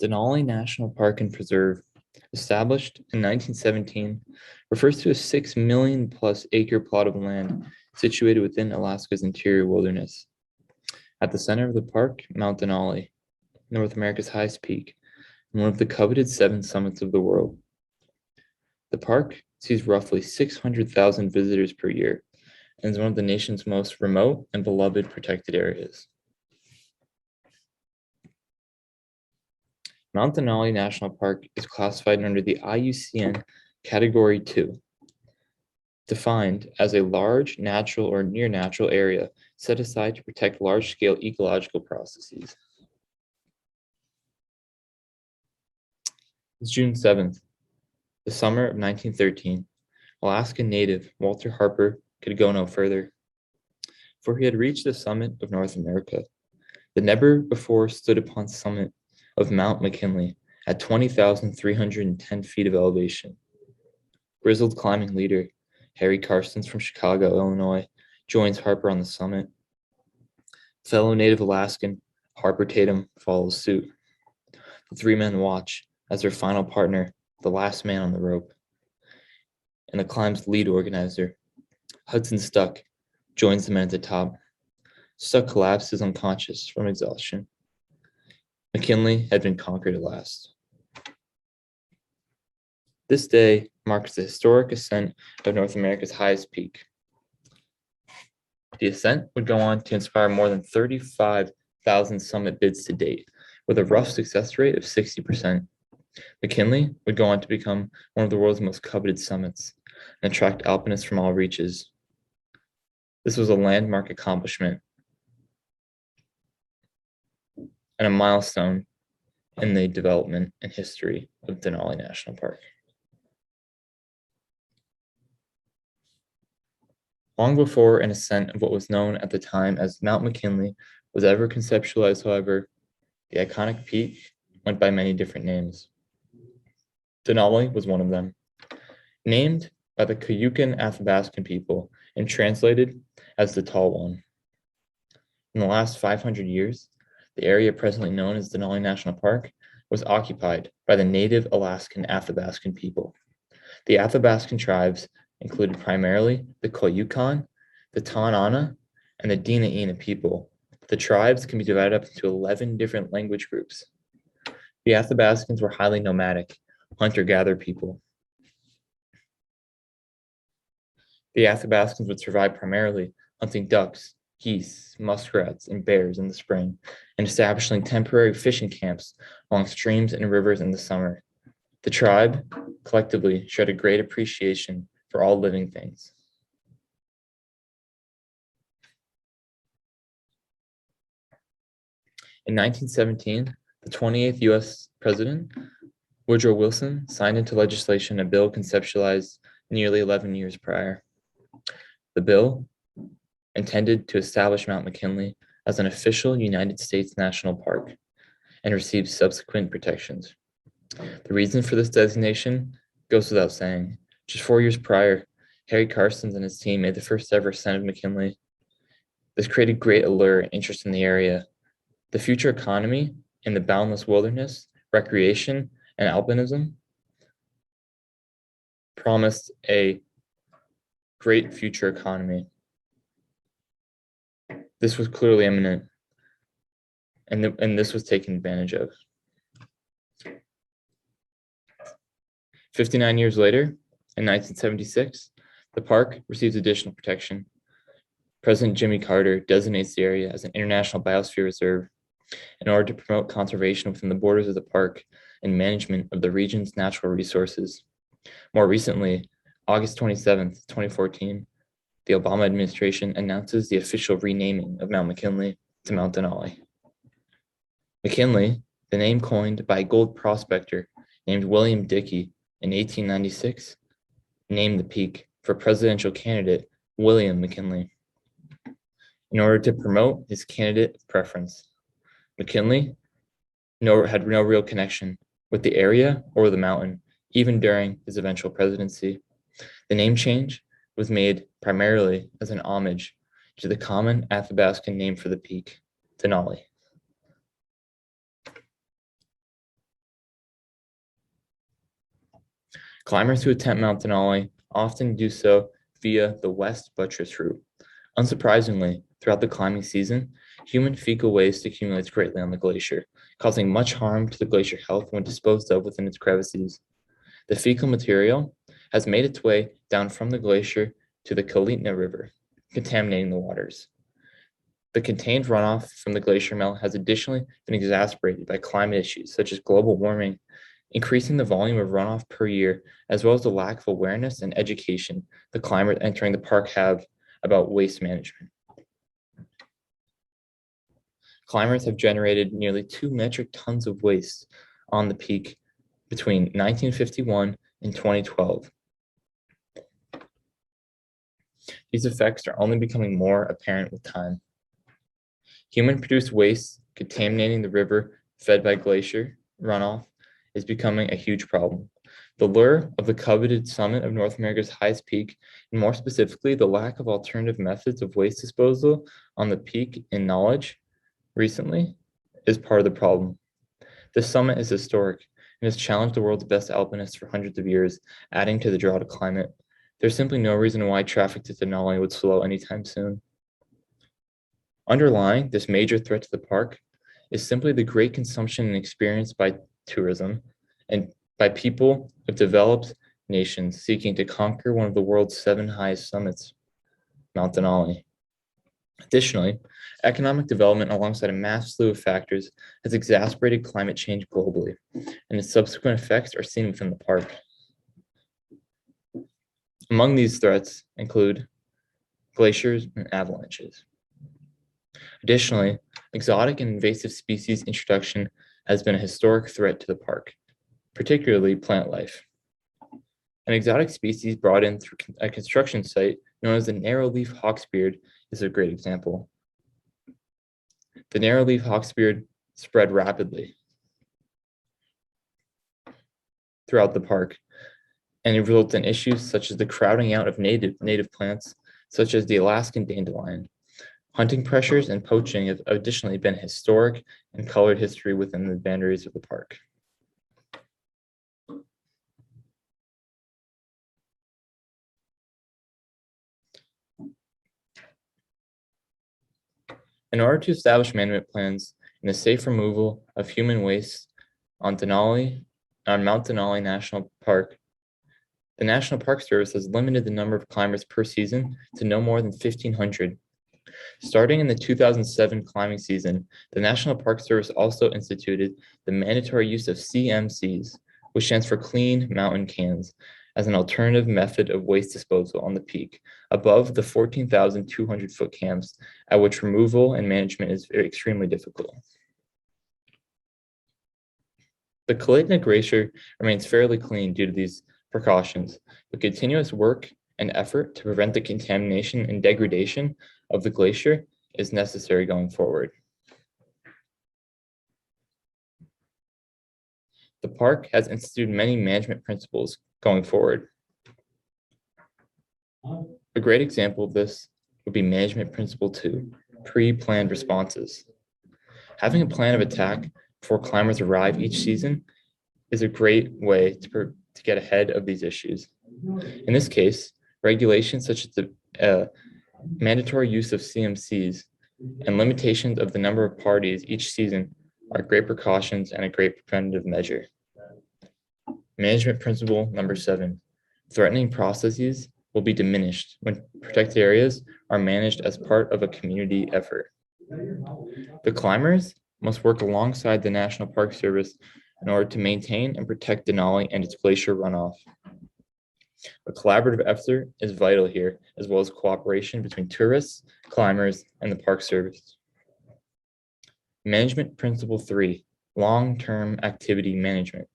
Denali National Park and Preserve, established in 1917, refers to a 6 million plus acre plot of land situated within Alaska's interior wilderness. At the center of the park, Mount Denali, North America's highest peak, and one of the coveted 7 summits of the world. The park sees roughly 600,000 visitors per year and is one of the nation's most remote and beloved protected areas. Mount Denali National Park is classified under the IUCN Category 2, defined as a large natural or near natural area set aside to protect large-scale ecological processes. It's June 7th, the summer of 1913. Alaska native Walter Harper could go no further, for he had reached the summit of North America. The never before stood upon summit of Mount McKinley at 20,310 feet of elevation. Grizzled climbing leader Harry Carstens from Chicago, Illinois, joins Harper on the summit. Fellow native Alaskan Harper Tatum follows suit. The 3 men watch as their final partner, the last man on the rope, and the climb's lead organizer, Hudson Stuck, joins the men at the top. Stuck collapses unconscious from exhaustion. McKinley had been conquered at last. This day marks the historic ascent of North America's highest peak. The ascent would go on to inspire more than 35,000 summit bids to date, with a rough success rate of 60%. McKinley would go on to become one of the world's most coveted summits and attract alpinists from all reaches. This was a landmark accomplishment and a milestone in the development and history of Denali National Park. Long before an ascent of what was known at the time as Mount McKinley was ever conceptualized, however, the iconic peak went by many different names. Denali was one of them, named by the Cayucan Athabascan people and translated as the Tall One. In the last 500 years, the area presently known as Denali National Park was occupied by the native Alaskan Athabascan people. The Athabascan tribes included primarily the Koyukon, the Tanana, and the Dinaina people. The tribes can be divided up into 11 different language groups. The Athabascans were highly nomadic, hunter-gatherer people. The Athabascans would survive primarily hunting ducks, geese, muskrats, and bears in the spring, and establishing temporary fishing camps along streams and rivers in the summer. The tribe collectively showed a great appreciation for all living things. In 1917, the 28th U.S. President, Woodrow Wilson, signed into legislation a bill conceptualized nearly 11 years prior. The bill intended to establish Mount McKinley as an official United States national park and received subsequent protections. The reason for this designation goes without saying. Just 4 years prior, Harry Carstens and his team made the first ever ascent of McKinley. This created great allure and interest in the area. The future economy in the boundless wilderness, recreation, and alpinism promised a great future economy. This was clearly imminent, and this was taken advantage of. 59 years later, in 1976, the park receives additional protection. President Jimmy Carter designates the area as an international biosphere reserve in order to promote conservation within the borders of the park and management of the region's natural resources. More recently, August 27th, 2014, the Obama administration announces the official renaming of Mount McKinley to Mount Denali. McKinley, the name coined by a gold prospector named William Dickey in 1896, named the peak for presidential candidate William McKinley in order to promote his candidate of preference. McKinley had no real connection with the area or the mountain, even during his eventual presidency. The name change was made primarily as an homage to the common Athabascan name for the peak, Denali. Climbers who attempt Mount Denali often do so via the west buttress route. Unsurprisingly, throughout the climbing season, human fecal waste accumulates greatly on the glacier, causing much harm to the glacier health when disposed of within its crevices. The fecal material has made its way down from the glacier to the Kalitna River, contaminating the waters. The contained runoff from the glacier melt has additionally been exacerbated by climate issues such as global warming, increasing the volume of runoff per year, as well as the lack of awareness and education the climbers entering the park have about waste management. Climbers have generated nearly 2 metric tons of waste on the peak between 1951 and 2012. These effects are only becoming more apparent with time. Human-produced waste contaminating the river fed by glacier runoff is becoming a huge problem. The lure of the coveted summit of North America's highest peak, and more specifically, the lack of alternative methods of waste disposal on the peak in knowledge recently, is part of the problem. This summit is historic and has challenged the world's best alpinists for hundreds of years, adding to the draw to climate. There's simply no reason why traffic to Denali would slow anytime soon. Underlying this major threat to the park is simply the great consumption and experience by tourism and by people of developed nations seeking to conquer one of the world's 7 highest summits, Mount Denali. Additionally, economic development alongside a mass slew of factors has exacerbated climate change globally, and its subsequent effects are seen within the park. Among these threats include glaciers and avalanches. Additionally, exotic and invasive species introduction has been a historic threat to the park, particularly plant life. An exotic species brought in through a construction site known as the narrow-leaf hawksbeard is a great example. The narrow-leaf hawksbeard spread rapidly throughout the park, and it resulted in issues such as the crowding out of native plants, such as the Alaskan dandelion. Hunting pressures and poaching have additionally been historic and colored history within the boundaries of the park. In order to establish management plans and the safe removal of human waste on Mount Denali National Park, the National Park Service has limited the number of climbers per season to no more than 1,500. Starting in the 2007 climbing season, the National Park Service also instituted the mandatory use of CMCs, which stands for Clean Mountain Cans, as an alternative method of waste disposal on the peak, above the 14,200-foot camps, at which removal and management is extremely difficult. The Kalitna Glacier remains fairly clean due to these precautions, but continuous work and effort to prevent the contamination and degradation of the glacier is necessary going forward. The park has instituted many management principles going forward. A great example of this would be Management Principle 2, pre-planned responses. Having a plan of attack before climbers arrive each season is a great way to get ahead of these issues. In this case, regulations such as the mandatory use of CMCs and limitations of the number of parties each season are great precautions and a great preventative measure. Management principle number 7, threatening processes will be diminished when protected areas are managed as part of a community effort. The climbers must work alongside the National Park Service in order to maintain and protect Denali and its glacier runoff. A collaborative effort is vital here, as well as cooperation between tourists, climbers, and the Park Service. Management Principle 3, long-term activity management.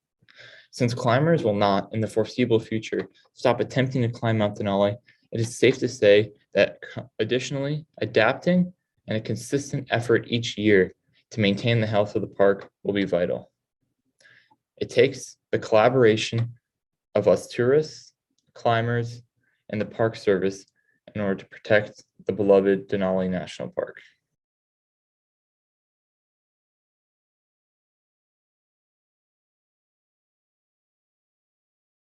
Since climbers will not, in the foreseeable future, stop attempting to climb Mount Denali, it is safe to say that additionally, adapting and a consistent effort each year to maintain the health of the park will be vital. It takes the collaboration of us tourists, climbers, and the Park Service in order to protect the beloved Denali National Park.